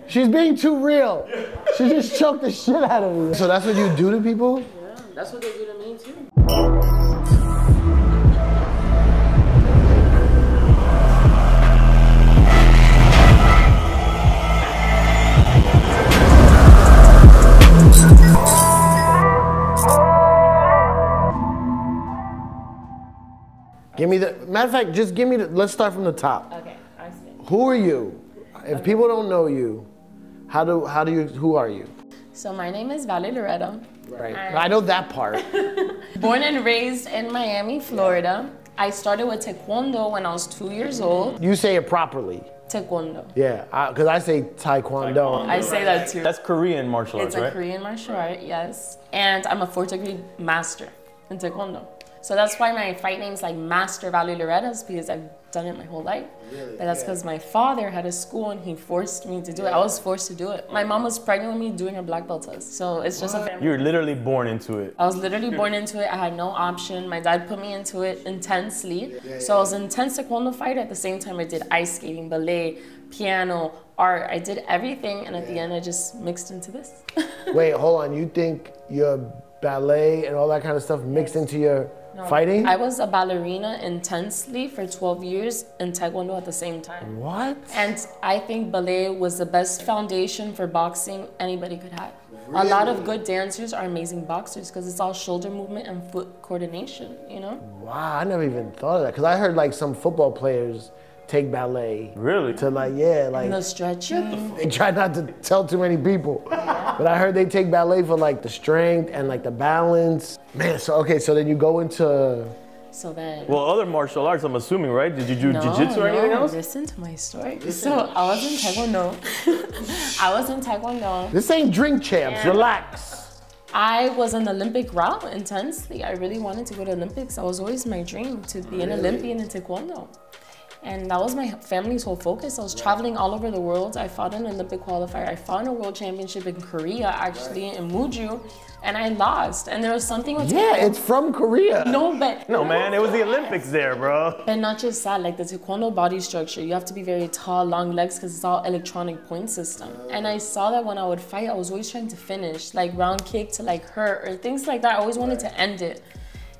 She's being too real. She just choked the shit out of me. So that's what you do to people? Yeah, that's what they do to me too. Give me the, matter of fact, just give me the, let's start from the top. Okay, I see. Who are you? If people don't know you, who are you? So my name is Valerie Loureda. Right, I know that part. Born and raised in Miami, Florida. I started with Taekwondo when I was 2 years old. You say it properly. Taekwondo. Yeah, because I say Taekwondo. I say that too. That's Korean martial arts, right? It's a Korean martial art, yes. And I'm a 4th degree master in Taekwondo. So that's why my fight name's like Master Valerie Loureda, is because I've done it my whole life. Really? But that's because my father had a school and he forced me to do it. I was forced to do it. My mom was pregnant with me doing her black belt test. So it's just a family. You were literally born into it. I was literally born into it. I had no option. My dad put me into it intensely. So I was an intense Taekwondo fighter. At the same time, I did ice skating, ballet, piano, art. I did everything. And at the end, I just mixed into this. Wait, hold on. You think your ballet and all that kind of stuff mixed into your fighting? I was a ballerina intensely for 12 years and Taekwondo at the same time. What? And I think ballet was the best foundation for boxing anybody could have. Really? A lot of good dancers are amazing boxers because it's all shoulder movement and foot coordination, you know? Wow, I never even thought of that. Because I heard like some football players take ballet. Really? To like, yeah, like. And the stretching. They try not to tell too many people. But I heard they take ballet for like the strength and like the balance. Man, so okay, so then you go into. So then. Well, other martial arts, I'm assuming, right? Did you do jiu-jitsu or anything else? Listen to my story. So I was in Taekwondo. I was in Taekwondo. This ain't drink champs, relax. I was an Olympic route intensely. I really wanted to go to Olympics. That was always my dream, to be an Olympian in Taekwondo. And that was my family's whole focus. I was traveling all over the world. I fought in an Olympic qualifier. I fought in a world championship in Korea, actually, in Muju, and I lost. And there was something with Taekwondo. It's from Korea. No, but... No, man, it was the Olympics there, bro. And not just that, like the Taekwondo body structure, you have to be very tall, long legs, because it's all electronic point system. And I saw that when I would fight, I was always trying to finish, like round kick to like hurt, or things like that. I always wanted to end it.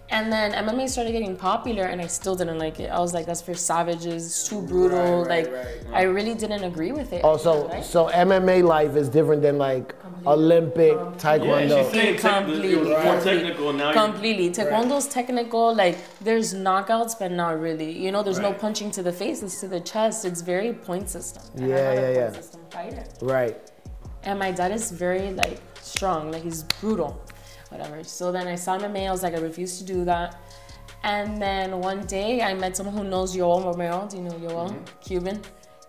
And then MMA started getting popular and I still didn't like it. I was like, that's for savages, it's too brutal. I really didn't agree with it. Oh, so MMA life is different than like Olympic Taekwondo. Yeah, completely. More technical now. Completely. Taekwondo's technical, like there's knockouts, but not really. You know, there's no punching to the face, it's to the chest. It's very point system. And I'm not a point system fighter. Right. And my dad is very like strong, like he's brutal. Whatever. So then I saw MMA, I was like, I refuse to do that. And then one day I met someone who knows Yoel Romero. Do you know Yoel? Cuban.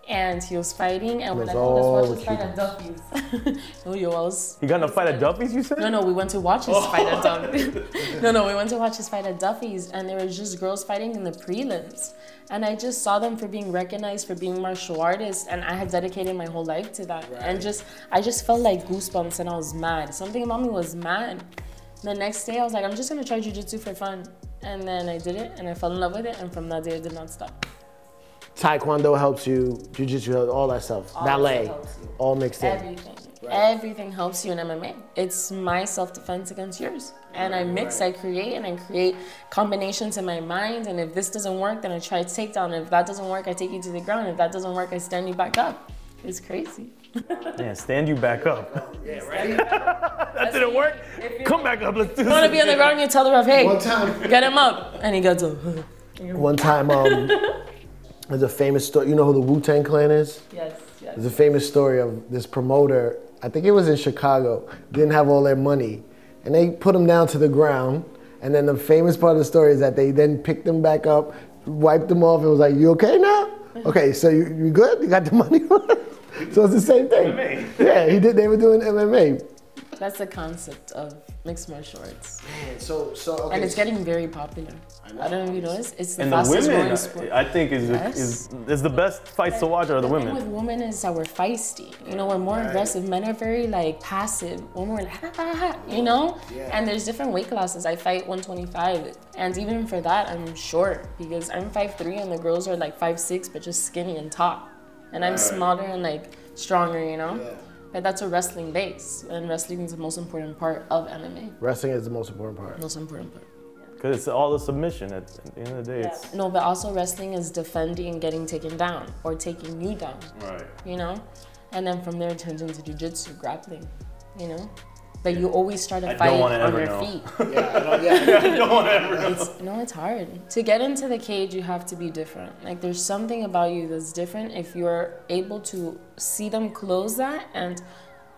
And he was fighting, and when I watched his fight at Duffy's. No, Yoel's. You got in a fight at Duffy's, you said? No, we went to watch his fight at Duffy's. No, we went to watch his fight at Duffy's, and there was just girls fighting in the prelims. And I just saw them for being recognized, for being martial artists, and I had dedicated my whole life to that. And I just felt like goosebumps, and I was mad. Something about me was mad. The next day, I was like, I'm just gonna try jiu-jitsu for fun. And then I did it, and I fell in love with it, and from that day, I did not stop. Taekwondo helps you, jiu-jitsu, all that stuff, ballet, all mixed in. Everything. Everything helps you in MMA. It's my self-defense against yours. And I mix, I create, and I create combinations in my mind. And if this doesn't work, then I try to take down. If that doesn't work, I take you to the ground. If that doesn't work, I stand you back up. It's crazy. Yeah, stand you back up. Yeah, right? That didn't work? Come back up, let's do this. You want to be on the ground, you tell the ref, hey, one time, get him up. And he gets up. One time, there's a famous story. You know who the Wu-Tang Clan is? Yes. There's a famous story of this promoter, I think it was in Chicago, didn't have all their money. And they put him down to the ground. And then the famous part of the story is that they then picked him back up, wiped him off, and was like, you okay now? Okay, so you good? You got the money? So it's the same thing. MMA. Yeah, they were doing MMA. That's the concept of mixed martial arts. Man, so okay. And it's getting very popular. I don't know if you noticed. It's the and fastest the women, growing sport. I think is the best fights to watch are the women. The thing with women is that we're feisty. You know, we're more aggressive. Men are very like passive. We're more like, you know? And there's different weight classes. I fight 125. And even for that, I'm short because I'm 5'3" and the girls are like 5'6", but just skinny and tall. And I'm smaller and like stronger, you know? Yeah. But that's a wrestling base, and wrestling is the most important part of MMA. Wrestling is the most important part. Most important part. Because it's all the submission at the end of the day. Yeah. It's... No, but also wrestling is defending and getting taken down, or taking you down. Right. You know? And then from there it turns into jiu-jitsu, grappling, you know? But you always start a fight on your feet. I don't want to ever know. It's hard. To get into the cage, you have to be different. Like, there's something about you that's different if you're able to see them close that and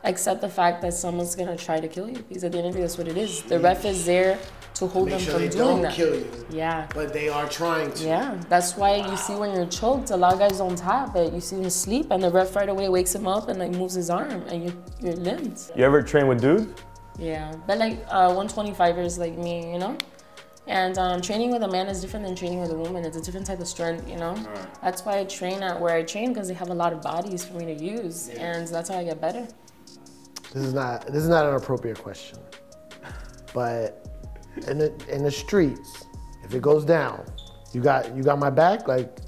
accept the fact that someone's going to try to kill you. Because at the end of the day, that's what it is. The ref is there to hold them from doing that. Kill you. Yeah. But they are trying to. Yeah. That's why you see when you're choked, a lot of guys don't tap it. You see them sleep, and the ref right away wakes him up and like moves his arm, and you're limbs. You ever train with dudes? Yeah, but like 125ers like me, you know? And training with a man is different than training with a woman. It's a different type of strength, you know? Right. That's why I train at where I train, because they have a lot of bodies for me to use, and that's how I get better. This is not an appropriate question, but in the streets, if it goes down, you got my back. Like,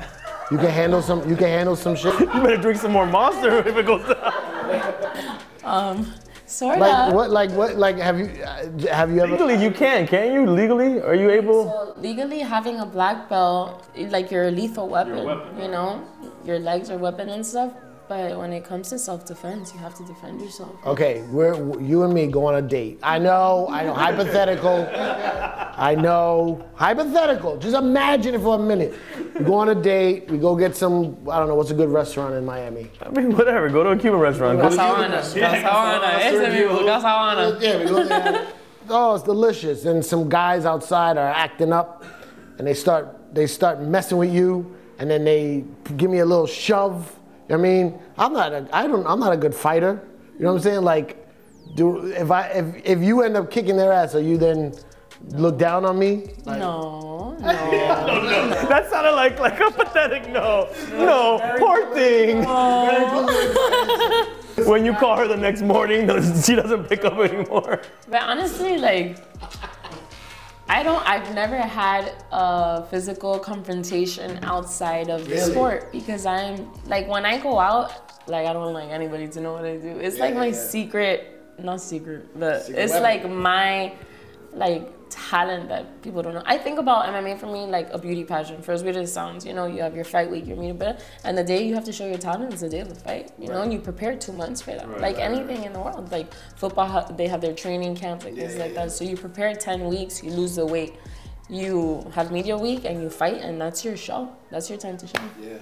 you can handle some shit. You better drink some more Monster if it goes down. Sort like of. What have you ever? Legally, you can't you? Legally, are you able? So legally, having a black belt, like, you're a lethal weapon. You're a weapon. You know, your legs are weapon and stuff. But when it comes to self-defense, you have to defend yourself. Okay, you and me go on a date. I know, hypothetical. I know, hypothetical. Just imagine it for a minute. We go on a date, we go get some, I don't know, what's a good restaurant in Miami? I mean, whatever, go to a Cuban restaurant. Casa Yeah, we go there. Oh, it's delicious. And some guys outside are acting up, and they start messing with you, and then they give me a little shove. I mean, I'm not a good fighter. You know what I'm saying? Like, if you end up kicking their ass, are you then look down on me? Like, No. That sounded like a pathetic no. No, poor thing. When you call her the next morning, she doesn't pick up anymore. But honestly, like, I've never had a physical confrontation outside of the sport, because I'm, like, when I go out, like, I don't like anybody to know what I do. It's like my secret, not secret, but it's weapon. Like my, like, talent that people don't know. I think about MMA for me like a beauty pageant. For as weird as it sounds, you know, you have your fight week, your meet up, and the day you have to show your talent is the day of the fight, you know, and you prepare 2 months for that. Like anything in the world, like football, they have their training camps, like things like that. So you prepare 10 weeks, you lose the weight, you have media week, and you fight, and that's your show. That's your time to shine. Yeah.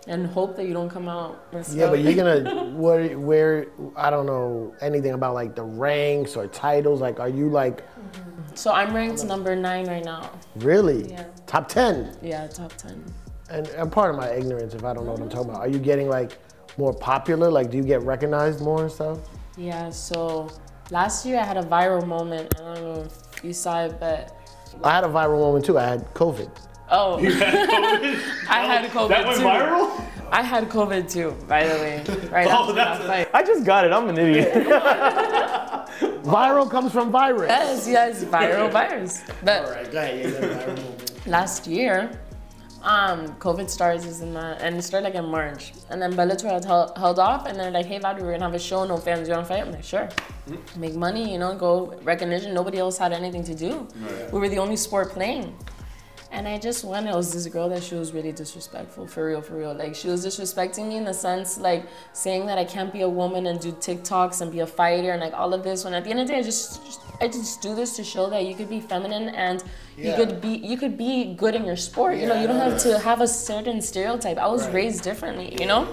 And hope that you don't come out. Yeah, but you're gonna where I don't know anything about like the ranks or titles. Like, are you like? So I'm ranked number 9 right now. Really? Yeah. Top 10. Yeah, top 10. And part of my ignorance, if I don't know what I'm talking about, are you getting like more popular? Like, do you get recognized more and stuff? Yeah. So last year I had a viral moment. I don't know if you saw it, but I had a viral moment too. I had COVID. Oh. You had COVID? I had COVID that went too. viral? I had COVID too, by the way. Right after that fight. I just got it. I'm an idiot. Viral comes from virus. Yes, viral virus. But all right, go ahead. Yeah, viral moment. Last year, COVID started and it started like in March. And then Bellator had held off, and they're like, hey, Valerie, we're gonna have a show, no fans, you wanna fight? I'm like, sure. Make money, you know, go recognition. Nobody else had anything to do. We were the only sport playing. And I just went, it was this girl that she was really disrespectful, for real. Like, she was disrespecting me in the sense, like, saying that I can't be a woman and do TikToks and be a fighter and, like, all of this. When at the end of the day, I just do this to show that you could be feminine and you could be good in your sport. You know, you don't have to have a certain stereotype. I was raised differently, you know?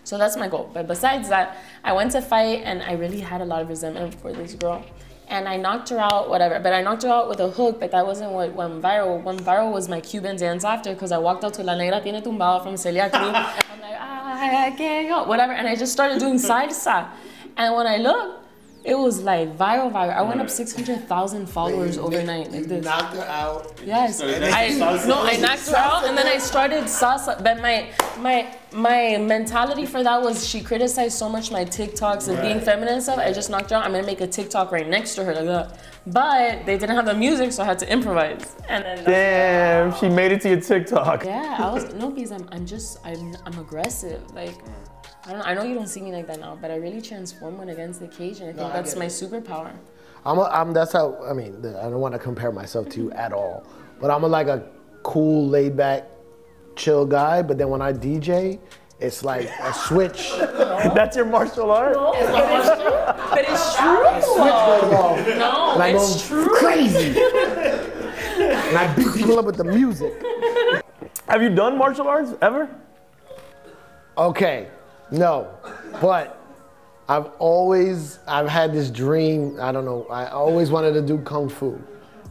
So that's my goal. But besides that, I went to fight, and I really had a lot of resentment for this girl. And I knocked her out, whatever. But I knocked her out with a hook, but that wasn't what went viral. What went viral was my Cuban dance after, because I walked out to La Negra Tiene Tumbado from Celia Cruz. I'm like, I can't go, whatever. And I just started doing salsa. And when I looked, It was like viral. I went up 600,000 followers overnight. Like this. Knocked her out. Yes. I knocked her out, and then I started salsa. But my mentality for that was she criticized so much my TikToks of being feminine and stuff. I just knocked her out. I'm gonna make a TikTok right next to her like that. But they didn't have the music, so I had to improvise. And then damn, she made it to your TikTok. Yeah, I was because I'm aggressive. Like I know you don't see me like that now, but I really transform when against the cage, and I think that's my superpower. That's how, I mean, I don't want to compare myself to you at all, but I'm like a cool, laid back, chill guy, but then when I DJ, it's like a switch. That's your martial art? No, but it's true. A switch goes off. No, and I it's go true. crazy. And I beat people up with the music. Have you done martial arts ever? Okay, no, but I've had this dream, I don't know, I always wanted to do Kung Fu,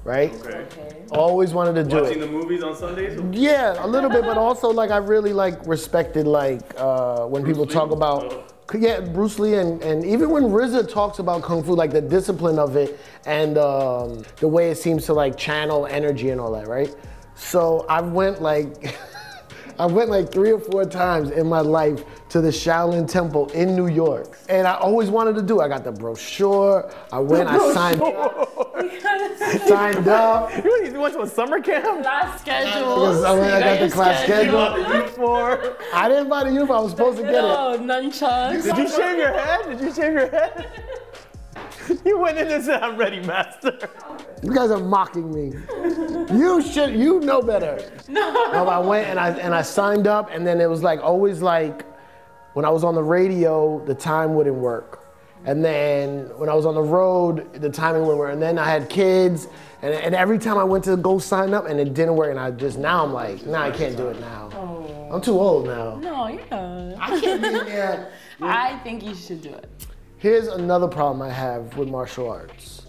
right? Okay. Always wanted to do it. Watching the movies on Sundays? Yeah, a little bit, but also like I really like respected like when people talk about, Bruce Lee and even when RZA talks about Kung Fu, like the discipline of it and the way it seems to like channel energy and all that, right? So I went like, 3 or 4 times in my life to the Shaolin Temple in New York. And I always wanted to do it. I got the brochure, I went, I signed up. You went to a summer camp? Class schedule. I got the class schedule. Uniform. I didn't buy the uniform, I was supposed to get it. No, nunchucks. Did you shave your head? You went in and said, I'm ready, master. You guys are mocking me. You know better. No, I went and I signed up, and then it was like always like when I was on the radio, the time wouldn't work. And then when I was on the road, the timing wouldn't work. And then I had kids, and every time I went to go sign up and it didn't work, and now I'm like, nah, I can't do it now. Oh. I'm too old now. No, you're not. I can't be in there. I think you should do it. Here's another problem I have with martial arts.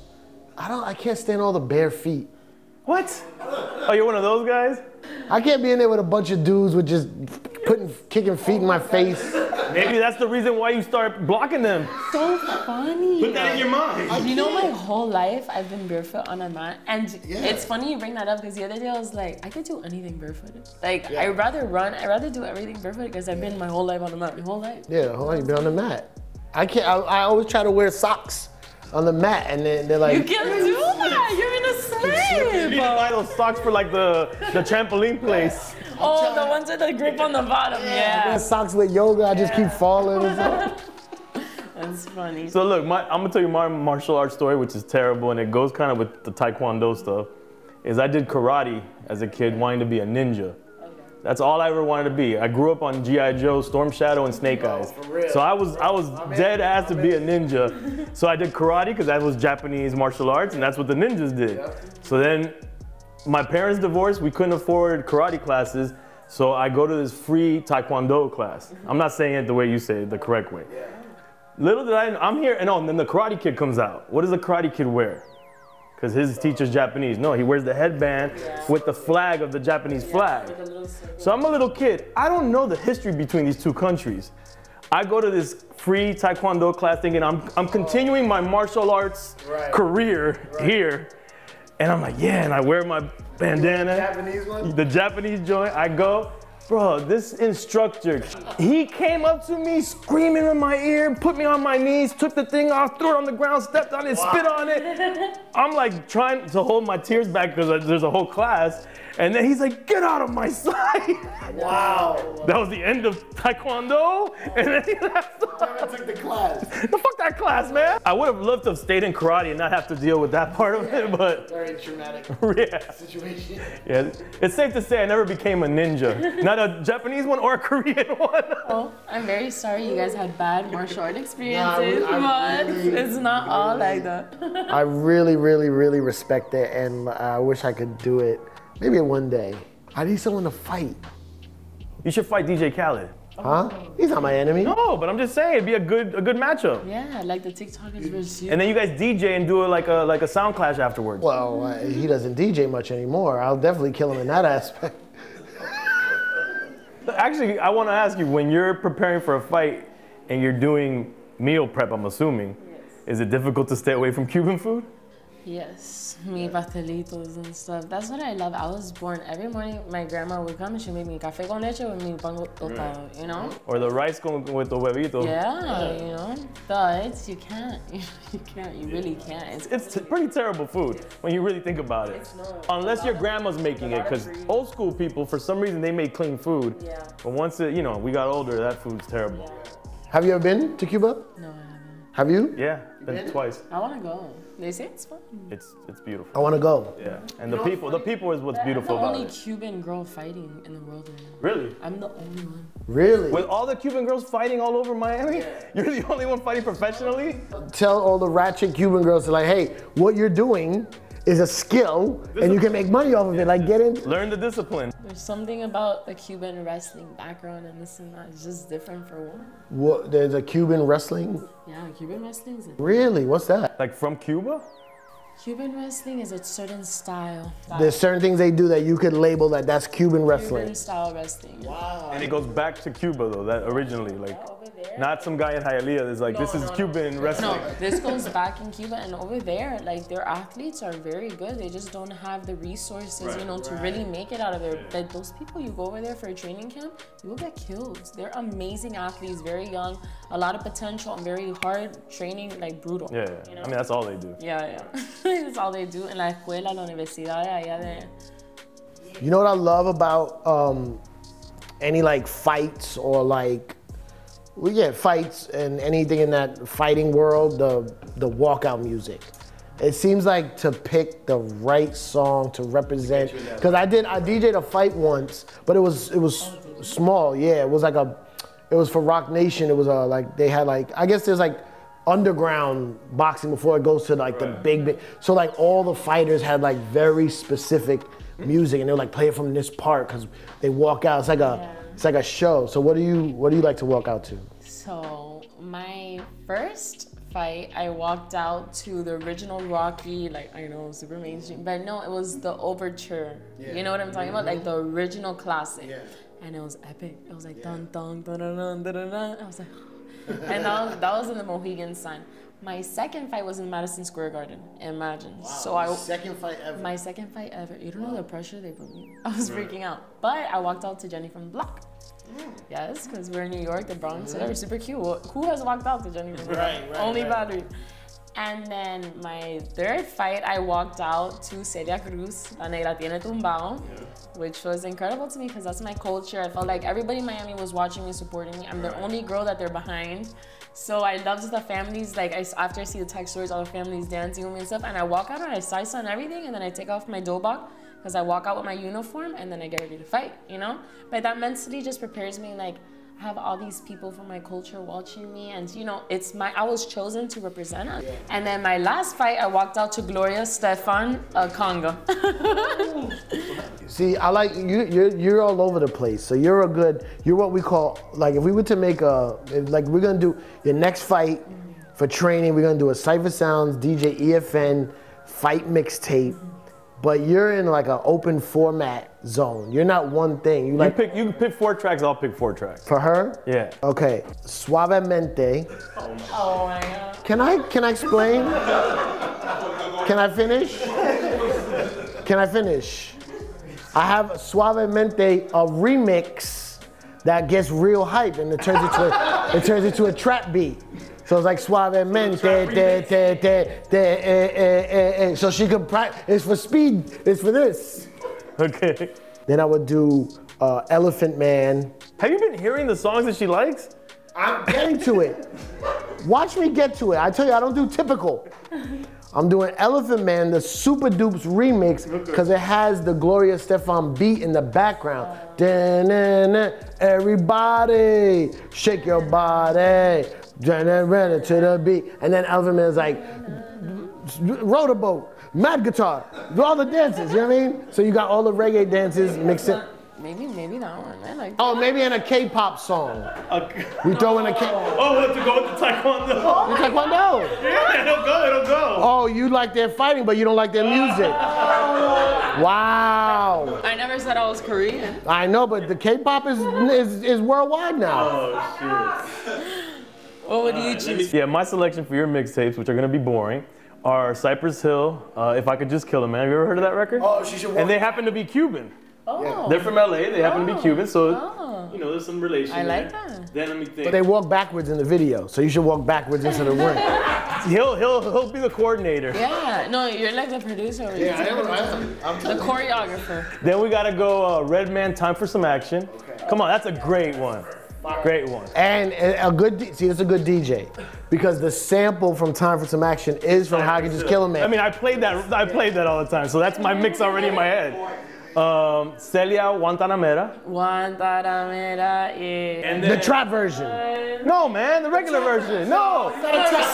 I can't stand all the bare feet. What? Oh, you're one of those guys? I can't be in there with a bunch of dudes with just kicking feet in my face. Maybe that's the reason why you start blocking them. So funny. Put that in your mind. You know, my whole life I've been barefoot on a mat, and it's funny you bring that up because the other day I was like, I could do anything barefooted. Like I'd rather run, I'd rather do everything barefooted because I've been my whole life on the mat, my whole life. Yeah, the whole life you've been on the mat. I always try to wear socks on the mat, and then they're like, you can't do that. You're in a slave. You need to buy those socks for like the trampoline place. Oh, the ones with the grip on the bottom. Yeah. I socks with yoga. I just keep falling. That's funny. So look, I'm gonna tell you my martial arts story, which is terrible, and it goes kind of with the Taekwondo stuff. Is I did karate as a kid, wanting to be a ninja. That's all I ever wanted to be. I grew up on G.I. Joe, Storm Shadow, and Snake Eyes. So I was dead ass to be a ninja. So I did karate because that was Japanese martial arts, and that's what the ninjas did. So then my parents divorced. We couldn't afford karate classes, so I go to this free Taekwondo class. I'm not saying it the way you say it, the correct way. Little did I'm here, and then the Karate Kid comes out. What does the Karate Kid wear? Because his teacher's Japanese. No, he wears the headband with the flag of the Japanese flag. So I'm a little kid. I don't know the history between these two countries. I go to this free Taekwondo class thinking I'm continuing my martial arts career here. And I'm like, yeah, and I wear my bandana. The Japanese one? The Japanese joint. I go. Bro, this instructor, he came up to me screaming in my ear, put me on my knees, took the thing off, threw it on the ground, stepped on it, spit on it. I'm like trying to hold my tears back because there's a whole class. And then he's like, get out of my sight. Wow. That was the end of Taekwondo. And then he left. I took the class. The fuck that class, man. I would have loved to have stayed in karate and not have to deal with that part of it, but. Very traumatic situation. Yeah, it's safe to say I never became a ninja. Not a Japanese one or a Korean one. Oh, I'm very sorry you guys had bad martial art experiences, but it's not all like that. I really, really, really respect it, and I wish I could do it. Maybe one day. I need someone to fight. You should fight DJ Khaled. Huh? He's not my enemy. No, but I'm just saying it'd be a good matchup. Yeah, like the TikTokers versus you. And then you guys DJ and do it like a sound clash afterwards. Well, he doesn't DJ much anymore. I'll definitely kill him in that aspect. Actually, I want to ask you, when you're preparing for a fight and you're doing meal prep, I'm assuming, Is it difficult to stay away from Cuban food? Yes, mi pastelitos and stuff. That's what I love. I was born every morning. My grandma would come and she made me café con leche with mi pan tostado, you know? Or the rice with the huevito. Yeah, you know? But you can't. You can't. You really can't. It's pretty terrible food when you really think about it. Unless your grandma's making it, because old school people, for some reason, they make clean food. Yeah. But once we got older, that food's terrible. Yeah. Have you ever been to Cuba? No, I haven't. Have you? Yeah, been twice. I want to go. They say it's fun. It's beautiful. I want to go. Yeah, and the people is what's beautiful about it. I'm the only Cuban girl fighting in the world right now. Really? I'm the only one. Really? With all the Cuban girls fighting all over Miami, you're the only one fighting professionally? Tell all the ratchet Cuban girls to like, hey, what you're doing is a skill and you can make money off of it. Like, get in. Learn the discipline. There's something about the Cuban wrestling background and this and that. It's just different for women. What? There's a Cuban wrestling? Yeah, Cuban wrestling is Really? What's that? Like from Cuba? Cuban wrestling is a certain style. There's certain things they do that you could label that that's Cuban wrestling. Cuban style wrestling. Wow. And it goes back to Cuba though, that originally, like, Over there. not some guy in Hialeah that's like, this is Cuban wrestling. No, this goes back in Cuba, and over there, like, their athletes are very good. They just don't have the resources, to really make it out of there. But those people, you go over there for a training camp, you will get killed. They're amazing athletes, very young, a lot of potential, and very hard training, like brutal. Yeah, you know? I mean, that's all they do. Yeah. That's all they do. En la escuela, la universidad, allá de... You know what I love about any like fights or like, fights and anything in that fighting world, the walkout music. It seems like to pick the right song to represent. Because I DJ'd a fight once, but it was small. Yeah, it was for Rock Nation. It was like they had like, I guess there's like underground boxing before it goes to like the big. So like all the fighters had like very specific music, and they would like play it from this part because they walk out. It's like a show. So what do you like to walk out to? So my first fight, I walked out to the original Rocky, like, I know, super mainstream, but no, it was the Overture. Yeah. You know what I'm talking about? Like the original classic. Yeah. And it was epic. It was like dun dun dun dun dun dun dun. I was like, and that was in the Mohegan Sun. My second fight was in Madison Square Garden. Imagine. Wow. So second fight ever. My second fight ever. You don't know the pressure they put me. I was freaking out. But I walked out to Jenny from the Block. Yes, because we're in New York, the Bronx, so they were super cute. Who has walked out to Jenny from the Block? Only Valerie. And then my third fight, I walked out to Celia Cruz, La Negra Tiene Tumbao, which was incredible to me because that's my culture. I felt like everybody in Miami was watching me, supporting me. I'm the only girl that they're behind. So I loved the families, like after I see the text stories, all the families dancing with me and stuff, and I walk out and I salsa and everything, and then I take off my dobak because I walk out with my uniform and then I get ready to fight, But that mentally just prepares me, like, I have all these people from my culture watching me, and I was chosen to represent us. And then my last fight, I walked out to Gloria Stefan Conga. See, I like you're all over the place. So you're what we call, like, if we were to make we're gonna do your next fight for training, we're gonna do a Cipha Sounds DJ EFN fight mixtape. But you're in like an open format zone. You're not one thing. You can pick 4 tracks, I'll pick 4 tracks. For her? Yeah. Okay. Suavemente. Oh my God. Can I explain? Can I finish? Can I finish? I have Suavemente, a remix that gets real hype and it turns into a trap beat. So it's like Suavemente, so she can practice. It's for speed. It's for this. Okay. Then I would do Elephant Man. Have you been hearing the songs that she likes? I'm getting to it. Watch me get to it. I tell you, I don't do typical. I'm doing Elephant Man, the Super Dupes remix, because it has the Gloria Stefan beat in the background. Da-na-na, everybody, shake your body. Run it to the beat. And then Elephant Man's like, row the boat, mad guitar, do all the dances, you know what I mean? So you got all the reggae dances mixed in. Maybe that one. I like that. Oh, maybe in a K-pop song. We throw in a K. Oh, what, to go with the Taekwondo? Taekwondo. Yeah, it'll go. Oh, you like their fighting, but you don't like their music. Wow. I never said I was Korean. I know, but the K-pop is worldwide now. Oh, shit. What would you choose? Yeah, my selection for your mixtapes, which are gonna be boring, are Cypress Hill, If I Could Just Kill a Man. Have you ever heard of that record? Oh, she should. And they happen to be Cuban. Oh. They're from LA, they happen to be Cuban, so you know, there's some relation. I like there. that. Then let me think. But they walk backwards in the video, so you should walk backwards into the ring. He'll be the coordinator. Yeah, no, you're like the producer. I am. The choreographer. Then we gotta go Redman, Time for Some Action. Okay. Come on, that's a great one. Great one. And a good, it's a good DJ, because the sample from Time for Some Action is from How I Could Just Kill a Man. I mean, I played that all the time, so that's my mix already in my head. Celia Guantanamera. Guantanamera, yeah. And the trap version. No, man, the regular version. No.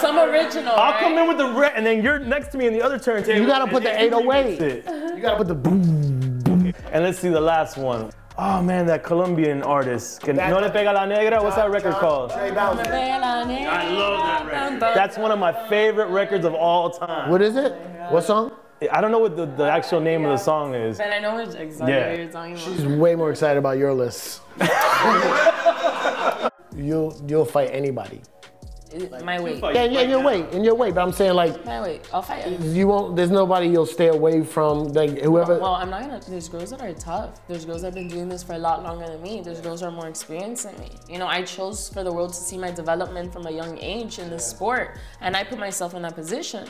Some original. I'll come in with the and then you're next to me in the other turntable. You gotta put the 808. You gotta put the boom, boom. And let's see the last one. Oh man, that Colombian artist. No Le Pega La Negra? What's that record called? I love that record. That's one of my favorite records of all time. What is it? What song? I don't know what the actual name of the song is. But I know exactly what you're talking about. She's way more excited about your list. You'll fight anybody. My weight. Yeah, in your weight. But I'm saying like. My weight. I'll fight you. You won't. There's nobody you'll stay away from. Like whoever. Well, I'm not gonna. There's girls that are tough. There's girls that have been doing this for a lot longer than me. There's girls that are more experienced than me. You know, I chose for the world to see my development from a young age in this sport, and I put myself in that position.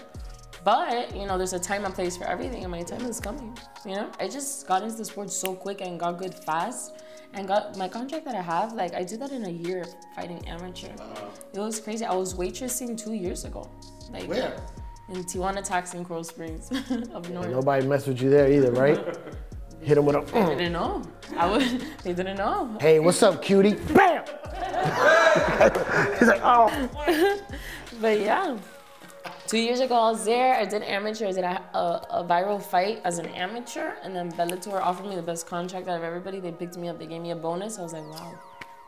But, you know, there's a time and place for everything, and my time is coming, you know? I just got into the sport so quick and got good fast, and got my contract that I have, like, I did that in a year fighting amateur. It was crazy. I was waitressing 2 years ago. Like, where? In Tijuana Taxi in Coral Springs, up north. Nobody messed with you there either, right? Hit them with a... They didn't know. They didn't know. Hey, what's up, cutie? Bam! He's like, oh. But yeah. 2 years ago, I was there. I did amateur. I did a viral fight as an amateur, and then Bellator offered me the best contract out of everybody. They picked me up. They gave me a bonus. I was like, wow.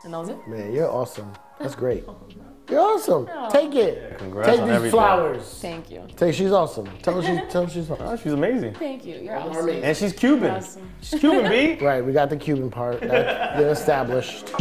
And that was it. Man, you're awesome. That's great. You're awesome. Oh. Take it. Congrats Take on these everything. flowers. Thank you. She's awesome. Tell her she's awesome. Oh, she's amazing. Thank you. You're awesome. And she's Cuban. You're awesome. She's Cuban, B. Right, we got the Cuban part. That's been established.